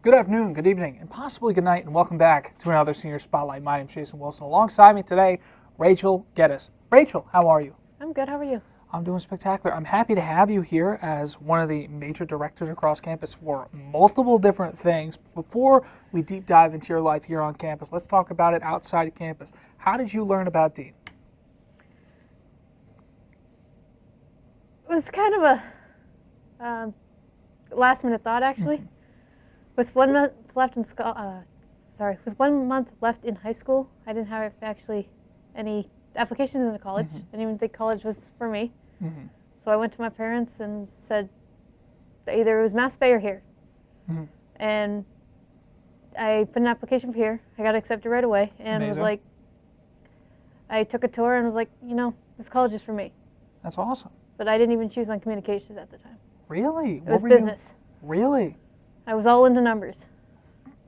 Good afternoon, good evening, and possibly good night, and welcome back to another Senior Spotlight. My name is Jason Wilson. Alongside me today, Rachel Geddes. Rachel, how are you? I'm good. How are you? I'm doing spectacular. I'm happy to have you here as one of the major directors across campus for multiple different things. Before we deep dive into your life here on campus, let's talk about it outside of campus. How did you learn about Dean? It was kind of a last-minute thought, actually. Mm-hmm. With 1 month left in with 1 month left in high school, I didn't have actually any applications into college. Mm-hmm. I didn't even think college was for me. Mm-hmm. So I went to my parents and said either it was Mass Bay or here. Mm-hmm. And I put an application for here. I got accepted right away, and was like, I took a tour and was like, this college is for me. That's awesome. But I didn't even choose on communications at the time. Really? It was business. Really? I was all into numbers.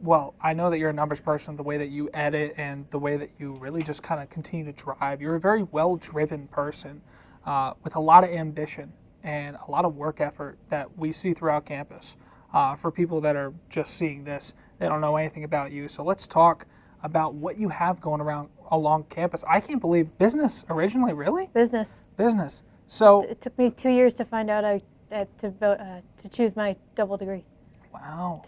Well, I know that you're a numbers person, the way that you edit and the way that you really just kind of continue to drive. You're a very well-driven person with a lot of ambition and a lot of work effort that we see throughout campus. For people that are just seeing this, they don't know anything about you. So let's talk about what you have going around along campus. I can't believe business originally, really? Business. Business. So it took me 2 years to find out I had to choose my double degree. Wow.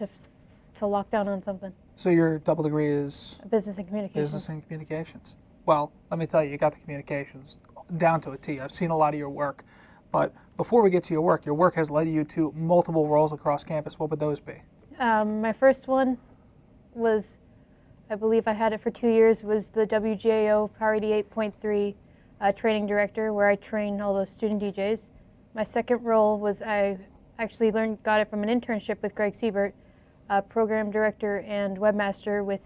To lock down on something. So your double degree is? Business and communications. Business and communications. Well, let me tell you, you got the communications down to a T. I've seen a lot of your work. But before we get to your work has led you to multiple roles across campus. What would those be? My first one was, I believe I had it for 2 years, was the WGAO Power 88.3 training director, where I trained all those student DJs. My second role was I actually got it from an internship with Greg Siebert, program director and webmaster with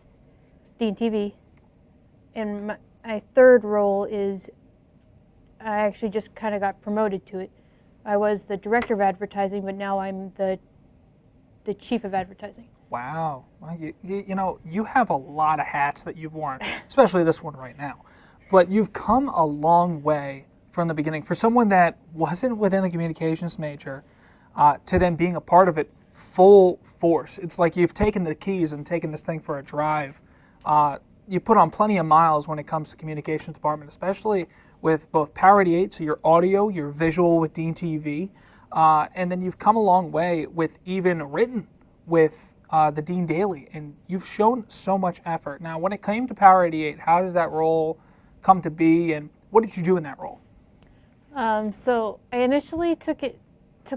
Dean TV. And my third role is I actually just kind of got promoted to it. I was the director of advertising, but now I'm the chief of advertising. Wow. Well, you have a lot of hats that you've worn, especially this one right now. But you've come a long way from the beginning. For someone that wasn't within the communications major, to then being a part of it full force. It's like you've taken the keys and taken this thing for a drive. You put on plenty of miles when it comes to communications department, especially with both Power 88, so your audio, your visual with Dean TV, and then you've come a long way with even written with the Dean Daily, and you've shown so much effort. Now, when it came to Power 88, how does that role come to be, and what did you do in that role? So I initially took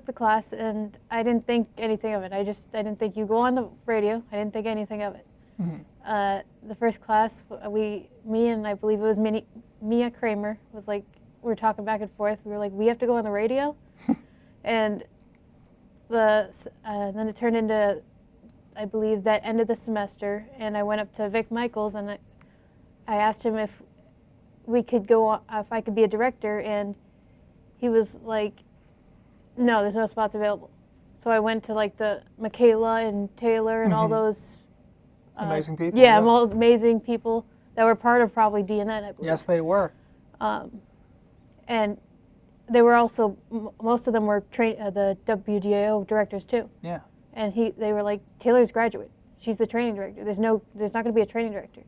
the class, and I didn't think anything of it. I didn't think you go on the radio. I didn't think anything of it. Mm-hmm. The first class, me and I believe it was Mia Kramer, was like, we were talking back and forth. We were like, we have to go on the radio? And then it turned into, I believe, that end of the semester, and I went up to Vic Michaels, and I asked him if we could go on, if I could be a director, and he was like, no, there's no spots available. So I went to like the Michaela and Taylor and all those amazing people. Yeah, yes. All amazing people that were part of probably DNN, I believe. Yes, they were. And they were also, most of them were the WGAO directors too. Yeah. And they were like, Taylor's graduate. She's the training director. There's not going to be a training director.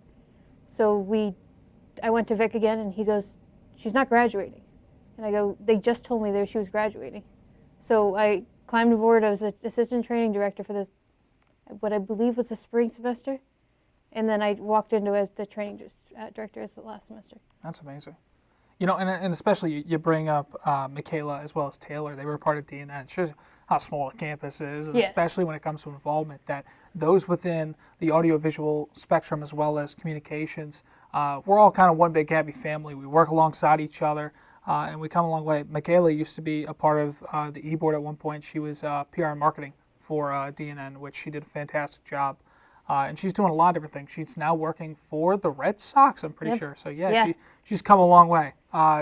So I went to Vic again, and he goes, she's not graduating. And I go, they just told me that she was graduating. So I climbed aboard as an assistant training director for what I believe was the spring semester. And then I walked into as the training director as the last semester. That's amazing. And especially you bring up Michaela as well as Taylor. They were part of DNN. It shows how small the campus is, and especially when it comes to involvement, that those within the audiovisual spectrum as well as communications, we're all kind of one big happy family. We work alongside each other. And we come a long way. Michaela used to be a part of the e-board at one point. She was PR and marketing for DNN, which she did a fantastic job. And she's doing a lot of different things. She's now working for the Red Sox, I'm pretty sure. So, she's come a long way.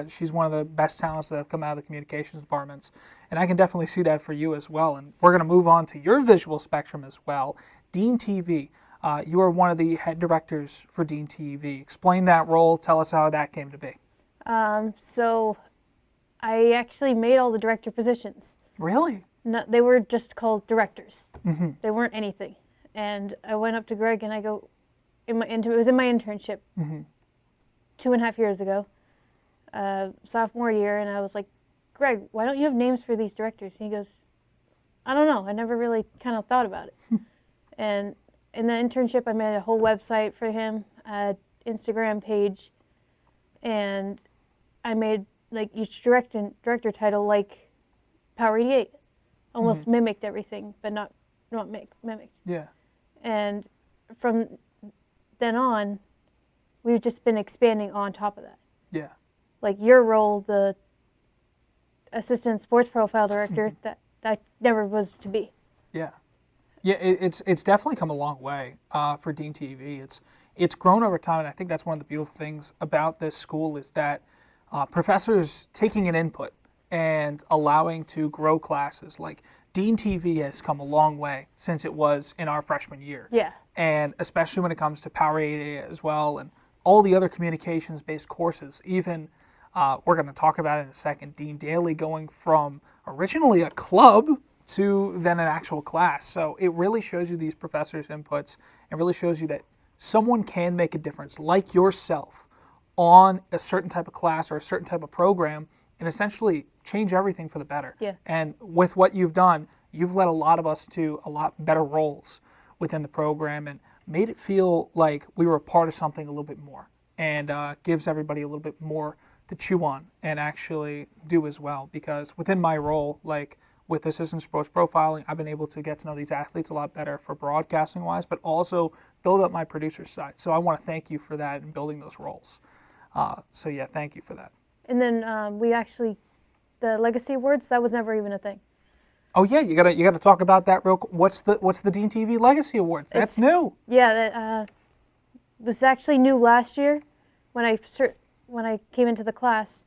She's one of the best talents that have come out of the communications departments. And I can definitely see that for you as well. And we're going to move on to your visual spectrum as well. Dean TV. You are one of the head directors for Dean TV. Explain that role. Tell us how that came to be. So I actually made all the director positions. Really? No, they were just called directors. Mm-hmm. They weren't anything. And I went up to Greg and I go, it was in my internship 2.5 years ago, sophomore year, and I was like, Greg, why don't you have names for these directors? And he goes, I don't know. I never really kind of thought about it. And in the internship, I made a whole website for him, Instagram page, and I made like each director title like Power 88, almost mimicked everything, but not mimicked. Yeah. And from then on, we've just been expanding on top of that. Yeah. Like your role, the assistant sports profile director, that never was to be. Yeah. Yeah, it's definitely come a long way for Dean TV. It's grown over time, and I think that's one of the beautiful things about this school is that professors taking an input and allowing to grow classes. Like Dean TV has come a long way since it was in our freshman year. Yeah. And especially when it comes to Power 88 as well, and all the other communications-based courses. Even we're going to talk about it in a second. Dean Daly going from originally a club to then an actual class. So it really shows you these professors' inputs and really shows you that someone can make a difference, like yourself, on a certain type of class or a certain type of program and essentially change everything for the better. Yeah. And with what you've done, you've led a lot of us to a lot better roles within the program and made it feel like we were a part of something a little bit more and gives everybody a little bit more to chew on and actually do as well. Because within my role, like with assistant sports profiling, I've been able to get to know these athletes a lot better for broadcasting wise, but also build up my producer's side. So I want to thank you for that and building those roles. So yeah, thank you for that. And then we actually, the Legacy Awards, that was never even a thing. Oh yeah, you gotta talk about that real quick. What's the Dean TV Legacy Awards? That's new. Yeah, that was actually new last year when I came into the class.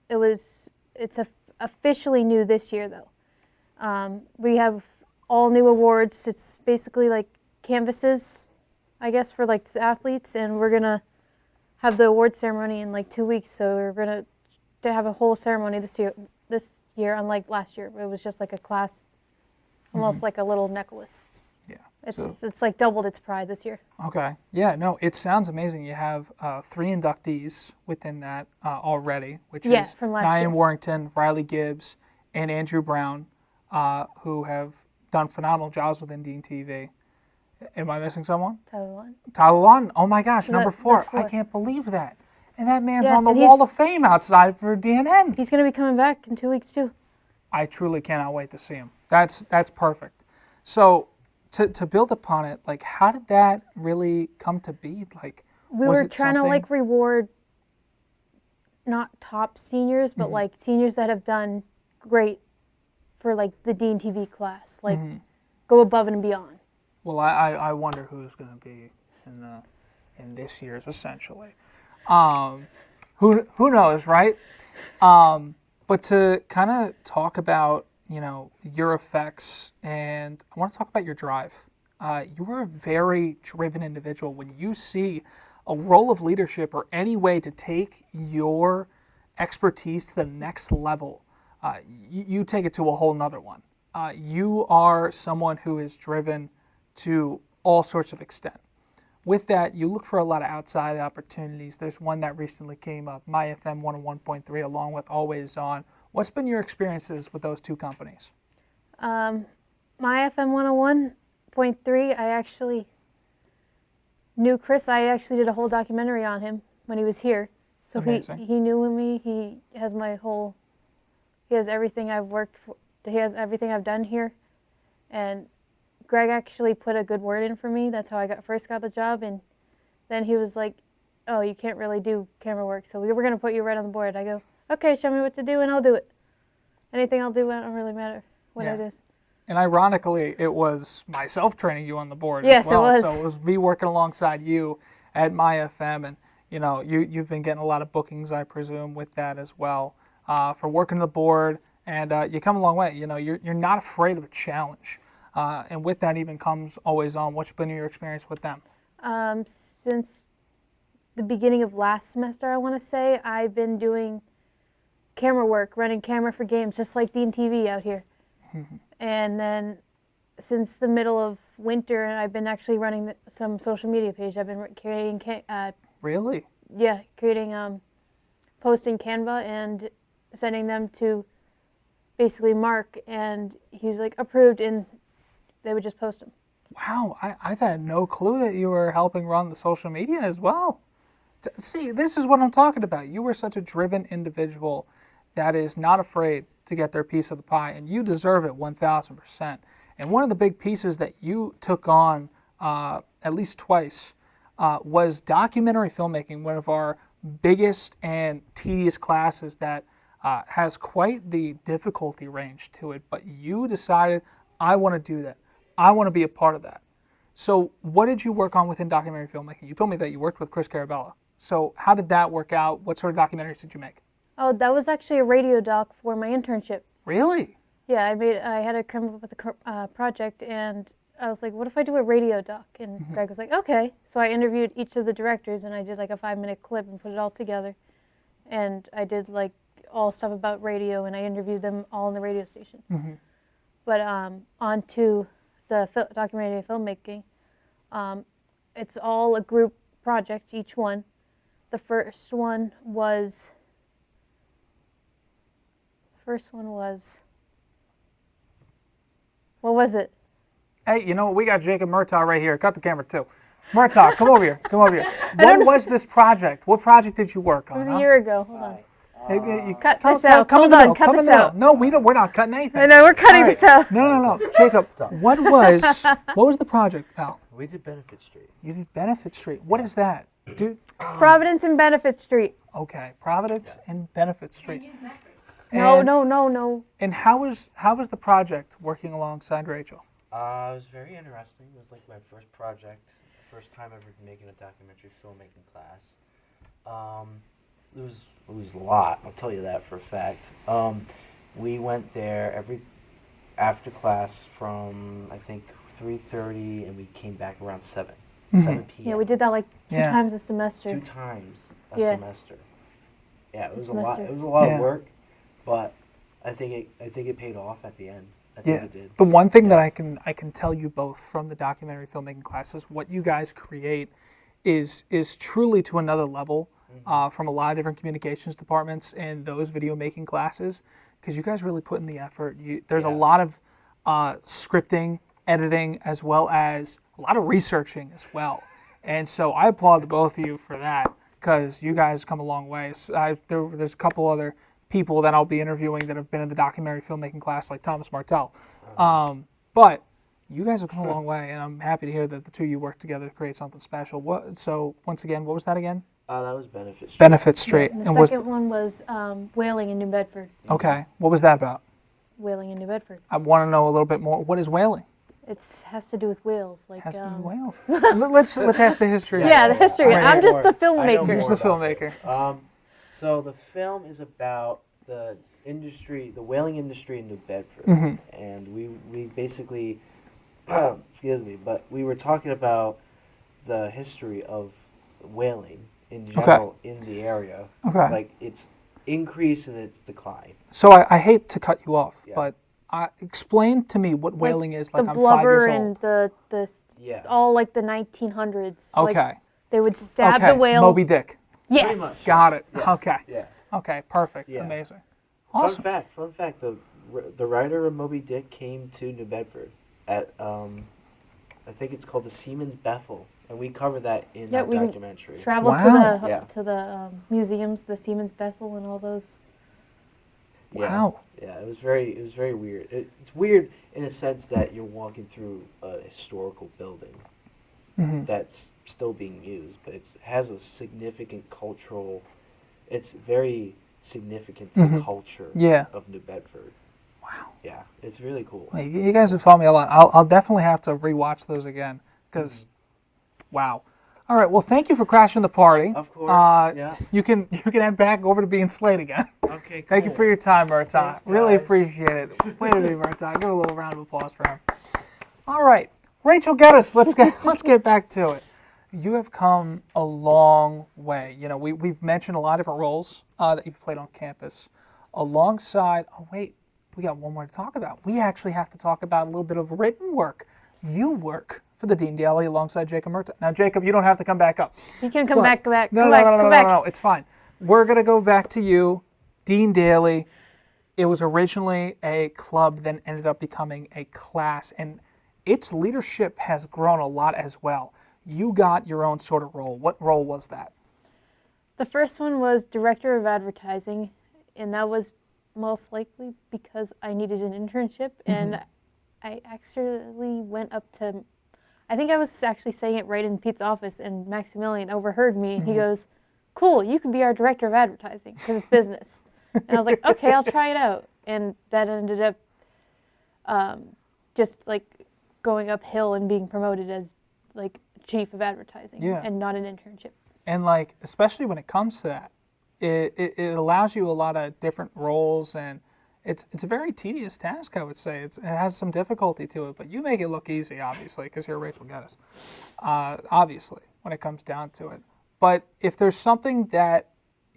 It's officially new this year though. We have all new awards. It's basically like canvases, I guess, for like the athletes, and we're gonna have the award ceremony in like 2 weeks. So we're gonna have a whole ceremony this year, unlike last year. It was just like a class, almost like a little necklace. Yeah. It's like doubled its pride this year. Okay. Yeah, no, it sounds amazing. You have 3 inductees within that already, which is from last Diane year. Warrington, Riley Gibbs, and Andrew Brown, who have done phenomenal jobs within Dean TV. Am I missing someone? Tyler Lawton. Oh my gosh, number 4. I can't believe that. And that man's on the Wall of Fame outside for DNN. He's going to be coming back in 2 weeks too. I truly cannot wait to see him. That's perfect. So to build upon it, like how did that really come to be? Like we were trying to like reward not top seniors, but like seniors that have done great for like the Dean TV class, like go above and beyond. Well, I wonder who's going to be in this year's essentially. Who knows, right? But to kind of talk about, your effects, and I want to talk about your drive. You were a very driven individual. When you see a role of leadership or any way to take your expertise to the next level, you take it to a whole nother one. You are someone who is driven to all sorts of extent. With that, you look for a lot of outside opportunities. There's one that recently came up, My FM 101.3, along with Always On. What's been your experiences with those two companies? My FM 101.3, I actually knew Chris. I actually did a whole documentary on him when he was here. So he knew me. He has everything I've worked for. He has everything I've done here. And Greg actually put a good word in for me. That's how I first got the job. And then he was like, oh, you can't really do camera work, so we're going to put you right on the board. I go, okay, show me what to do, and I'll do it. Anything I'll do, it don't really matter what it is. And ironically, it was myself training you on the board as well. Yes, it was. So it was me working alongside you at My FM. And, you've been getting a lot of bookings, I presume, with that as well, for working the board. And you come a long way. You're not afraid of a challenge. And with that even comes Always On. What's been your experience with them? Since the beginning of last semester, I want to say, I've been doing camera work, running camera for games, just like Dean TV out here. And then since the middle of winter, I've been actually running some social media page. I've been creating, Really? yeah, creating posts in Canva and sending them to basically Mark, and he was like approved, and they would just post them. Wow, I've had no clue that you were helping run the social media as well. See, this is what I'm talking about. You were such a driven individual that is not afraid to get their piece of the pie, and you deserve it 1,000%. And one of the big pieces that you took on at least twice was documentary filmmaking, one of our biggest and tedious classes that has quite the difficulty range to it. But you decided, I want to do that. I want to be a part of that. So what did you work on within documentary filmmaking? You told me that you worked with Chris Carabella. So how did that work out? What sort of documentaries did you make? Oh, that was actually a radio doc for my internship. Really? Yeah, I had to come up with a project, and I was like, what if I do a radio doc? And Greg was like, okay. So I interviewed each of the directors, and I did like a 5-minute clip and put it all together. And I did like all stuff about radio, and I interviewed them all in the radio station. But on to the documentary filmmaking. It's all a group project, each one. The first one was, what was it? Hey, you know what? We got Jacob Murtaugh right here. Cut the camera too. Murtaugh, come over here. Come over here. What was this project? What project did you work on? It was a year ago. Hold on. Cut this out. Come in Hold the on, middle. cut Come in this the middle. out. No, we're not cutting anything. I know, we're cutting All right. this out. No. Jacob, what was the project, pal? We did Benefit Street. You did Benefit Street. What is that? Dude. Providence and Benefit Street. Okay, Providence and Benefit Street. No. And how was the project working alongside Rachel? It was very interesting. It was like my first project, first time ever making a documentary filmmaking class. It was a lot. I'll tell you that for a fact. We went there after class from I think 3:30, and we came back around 7 p.m. Yeah, we did that like two times a semester. 2 times a semester. Yeah, it was a lot. It was a Yeah. lot of work, but I think it paid off at the end. I think it did. The one thing that I can tell you both from the documentary filmmaking classes, what you guys create is truly to another level from a lot of different communications departments and those video making classes, because you guys really put in the effort. There's a lot of scripting, editing, as well as a lot of researching as well. And so I applaud the both of you for that, because you guys come a long way. There's a couple other people that I'll be interviewing that have been in the documentary filmmaking class, like Thomas Martell. But you guys have come a long way, and I'm happy to hear that the two of you work together to create something special. So once again, what was that again? That was Benefit Street. Benefit Street. And the second one was Whaling in New Bedford. Okay. What was that about? Whaling in New Bedford. I want to know a little bit more. What is whaling? It has to do with whales. Like, has to do with whales. let's ask the history. Yeah, the history. Right. I'm just the filmmaker. Just the filmmaker. So the film is about the industry, the whaling industry in New Bedford, and we basically, excuse me, but we were talking about the history of whaling in general in the area, like its increase and its decline. So I hate to cut you off, but explain to me what whaling is. Like, I'm 5 years old. The all like the 1900s. Okay. Like, they would stab the whale. Moby Dick. Yes. Got it. Yeah. Okay. Yeah. Okay. Perfect. Yeah. Amazing. Awesome. Fun fact. The writer of Moby Dick came to New Bedford at I think it's called the Seaman's Bethel, and we cover that in our documentary. Traveled to the museums, the Seaman's Bethel, and all those. Wow. Yeah, it was very weird. It's weird in a sense that you're walking through a historical building that's still being used, but it has a significant cultural. It's very significant to the culture of New Bedford. Wow. Yeah, it's really cool. You guys have taught me a lot. I'll definitely have to rewatch those again, because, wow. All right. Well, thank you for crashing the party. Of course. Yeah. You can head back over to being Slade again. Okay. Cool. Thank you for your time, Murtaugh. Thanks, really guys. appreciate it. Way to be, Murtaugh. Give a little round of applause for him. All right, Rachel Geddes. Let's get back to it. You have come a long way. You know, we've mentioned a lot of different roles that you've played on campus, alongside. Oh wait, we got one more to talk about. We actually have to talk about a little bit of written work. You work for the Dean Daily alongside Jacob Murta. Now, Jacob, you don't have to come back up. You can come back. No, it's fine. We're going to go back to you, Dean Daily. It was originally a club, then ended up becoming a class, and its leadership has grown a lot as well. You got your own sort of role. What role was that? The first one was director of advertising, and that was most likely because I needed an internship, and I actually went up to, I think I was actually saying it right in Pete's office, and Maximilian overheard me, and he goes, "Cool, you can be our director of advertising, because it's business." And I was like, okay, I'll try it out. And that ended up just like going uphill and being promoted as like chief of advertising and not an internship. And like, especially when it comes to that, it allows you a lot of different roles, and it's a very tedious task, I would say. It has some difficulty to it, but you make it look easy, obviously, because you're Rachel Geddes, obviously, when it comes down to it. But if there's something that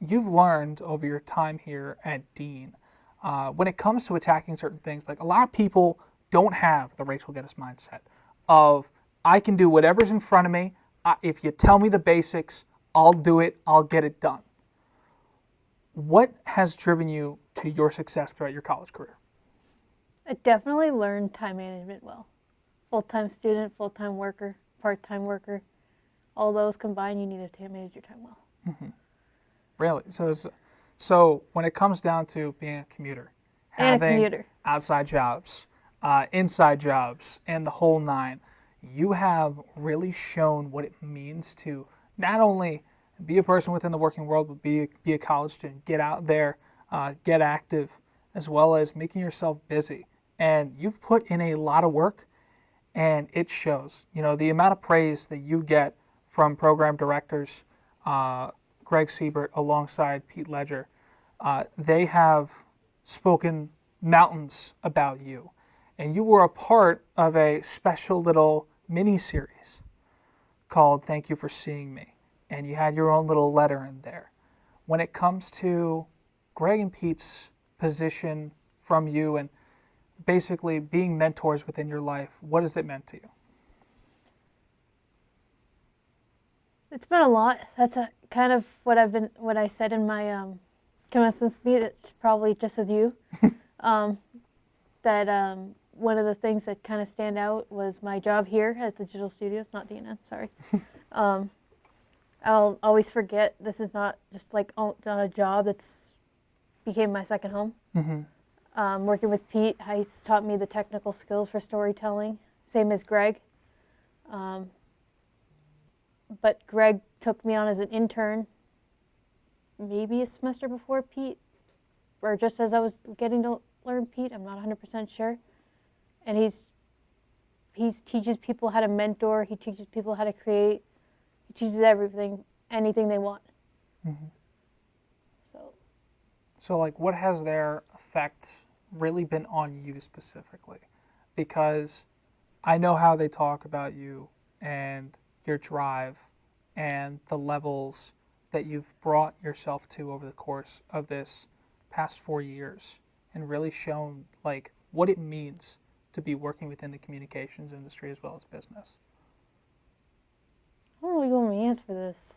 you've learned over your time here at Dean, when it comes to attacking certain things, like a lot of people don't have the Rachel Geddes mindset of, I can do whatever's in front of me. If you tell me the basics, I'll do it. I'll get it done. What has driven you to your success throughout your college career? I definitely learned time management well. Full-time student, full-time worker, part-time worker, all those combined, you need to manage your time well. Mm-hmm. Really? So when it comes down to being a commuter, having outside jobs, inside jobs, and the whole nine, you have really shown what it means to not only be a person within the working world, but be a college student, get out there, get active, as well as making yourself busy. And you've put in a lot of work, and it shows. You know, the amount of praise that you get from program directors, Greg Siebert alongside Pete Ledger, they have spoken mountains about you. And you were a part of a special little mini-series called Thank You for Seeing Me. And you had your own little letter in there. When it comes to Greg and Pete's position from you and basically being mentors within your life, what has it meant to you? It's been a lot. That's kind of what I said in my commencement speech. It's probably just as you. That one of the things that kind of stand out was my job here at the Digital Studios, not DNN, sorry. I'll always forget this is not just like not a job. It's became my second home. Mm-hmm. Working with Pete, he's taught me the technical skills for storytelling, same as Greg. But Greg took me on as an intern maybe a semester before Pete, or just as I was getting to learn Pete, I'm not 100% sure. And he teaches people how to mentor, he teaches people how to create, he teaches anything they want. Mm-hmm. So like, what has their effect really been on you specifically? Because I know how they talk about you and your drive and the levels that you've brought yourself to over the course of this past 4 years, and really shown like what it means to be working within the communications industry as well as business. I don't know if you want me to answer this.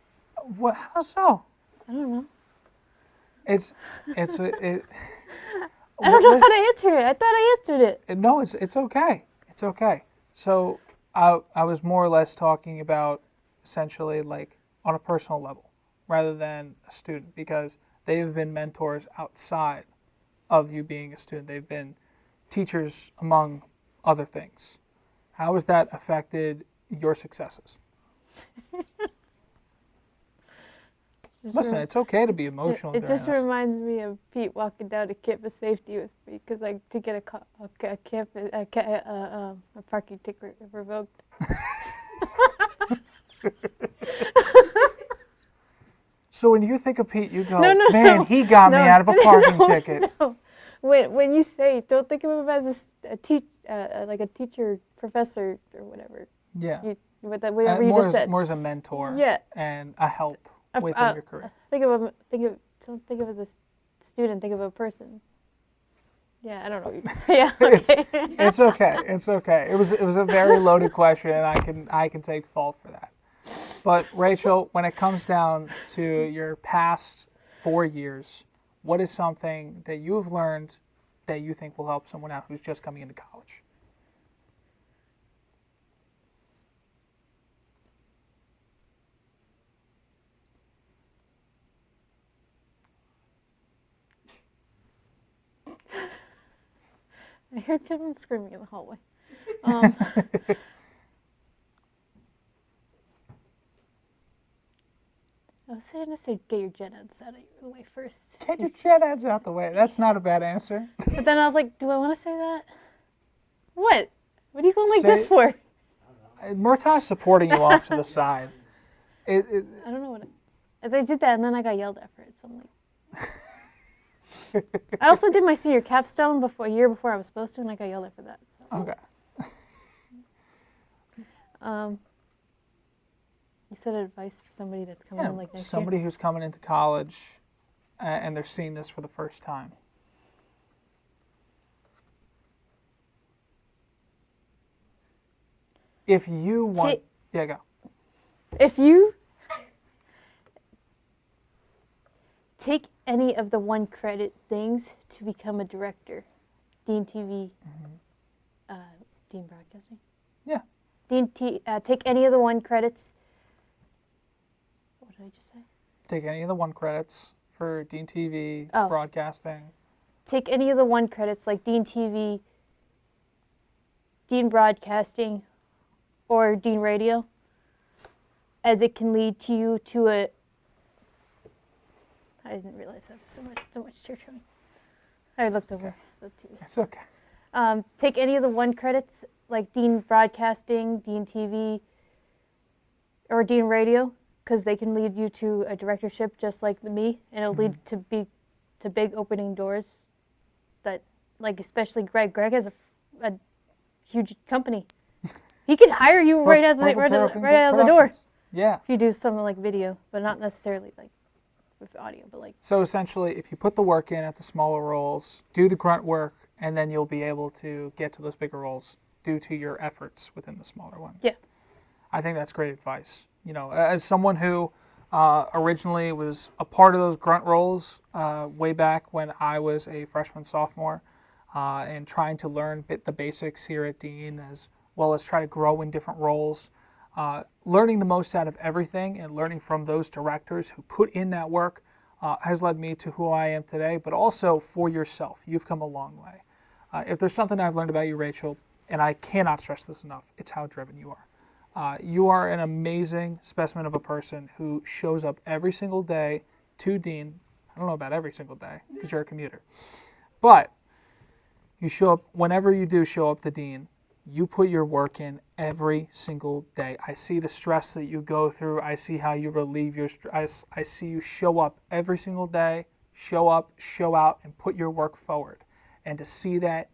What? How so? I don't know. I don't know how to answer it. I thought I answered it. No, it's okay. It's okay. So I was more or less talking about essentially like on a personal level rather than a student, because they have been mentors outside of you being a student. They've been teachers among other things. How has that affected your successes? Listen, it's okay to be emotional. It just reminds me of Pete walking down to campus safety with me because to get a parking ticket revoked. So when you think of Pete, you go, man, he got me out of a parking ticket. No. When you say, don't think of him as like a teacher, professor, or whatever. Yeah. Whatever you just said. More as a mentor. Yeah. And a help within your career. Don't think of him as a student. Think of a person. Yeah, I don't know. Yeah, okay. It's okay. It's okay. It was a very loaded question, and I can take fault for that. But Rachel, when it comes down to your past 4 years, what is something that you've learned that you think will help someone out who's just coming into college? I heard Kevin screaming in the hallway. I was going to say get your gen eds out of the way first. Get your gen eds out the way. That's not a bad answer. But then I was like, do I want to say that? What? What are you going like this for? Murtaugh's supporting you off to the side. I don't know what. I did that and then I got yelled at for it. So I'm like. I also did my senior capstone a year before I was supposed to, and I got yelled at for that. So. Okay. You said advice for somebody that's coming in like next somebody year? who's coming into college and they're seeing this for the first time. If you want, go. If you take any of the one credit things to become a director, Dean TV, Dean Broadcasting. Yeah. Take any of the one credits. What did I just say? Take any of the one credits for Dean TV, Broadcasting. Take any of the one credits like Dean TV, Dean Broadcasting, or Dean Radio, as it can lead to you to a. I didn't realize that was so much tear showing. I looked over the TV. It's okay. Take any of the one credits like Dean Broadcasting, Dean TV, or Dean Radio, because they can lead you to a directorship just like me, and it'll lead to big opening doors. That, like, especially Greg. Greg has a huge company. He could hire you right out of the door. Yeah. If you do something like video, but not necessarily like with audio, but like. So essentially, if you put the work in at the smaller roles, do the grunt work, and then you'll be able to get to those bigger roles due to your efforts within the smaller one. Yeah. I think that's great advice. You know, as someone who originally was a part of those grunt roles way back when I was a freshman, sophomore, and trying to learn the basics here at Dean, as well as try to grow in different roles, learning the most out of everything and learning from those directors who put in that work has led me to who I am today, but also for yourself. You've come a long way. If there's something I've learned about you, Rachel, and I cannot stress this enough, it's how driven you are. You are an amazing specimen of a person who shows up every single day to Dean. I don't know about every single day because you're a commuter. But you show up, whenever you do show up to Dean, you put your work in every single day. I see the stress that you go through. I see how you relieve your stress. I see you show up every single day, show up, show out, and put your work forward. And to see that,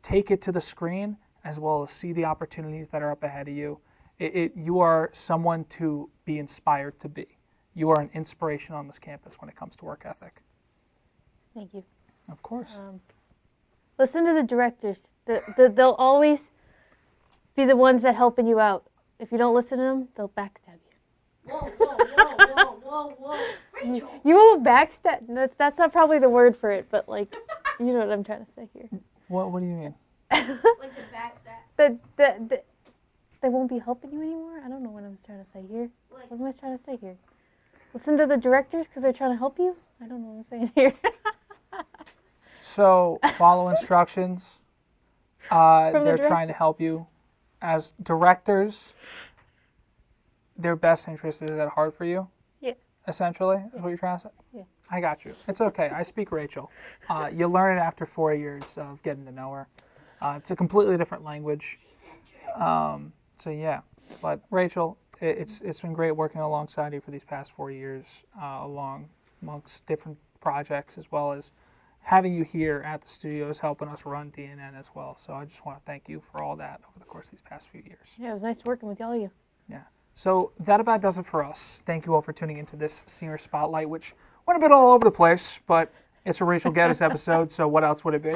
take it to the screen, as well as see the opportunities that are up ahead of you. You are someone to be inspired to be. You are an inspiration on this campus when it comes to work ethic. Thank you. Of course. Listen to the directors. They'll always be the ones that helping you out. If you don't listen to them, they'll backstab you. Whoa. Rachel. You will backstab. That's not probably the word for it, but like, you know what I'm trying to say here. What do you mean? Like the backstab. They won't be helping you anymore? I don't know what I'm trying to say here. Like, What am I trying to say here? Listen to the directors because they're trying to help you? I don't know what I'm saying here. So follow instructions. They're director? trying to help you. As directors, their best interest is at heart for you. Yeah. Essentially, is what you're trying to say? Yeah. I got you. It's okay. I speak Rachel. You learn it after 4 years of getting to know her. It's a completely different language. So yeah, but Rachel, it's been great working alongside you for these past 4 years, amongst different projects, as well as having you here at the studios helping us run DNN as well. So I just want to thank you for all that over the course of these past few years. Yeah, it was nice working with all of you. Yeah. So that about does it for us. Thank you all for tuning into this Senior Spotlight, which went a bit all over the place, but it's a Rachel Geddes episode, so what else would it be?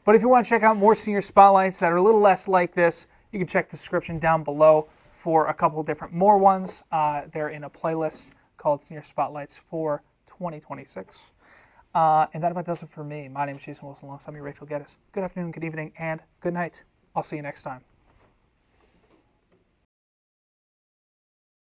But if you want to check out more senior spotlights that are a little less like this, you can check the description down below for a couple of different more ones. They're in a playlist called Senior Spotlights for 2026. And that about does it for me. My name is Jason Wilson, alongside me, Rachel Geddes. Good afternoon, good evening, and good night. I'll see you next time.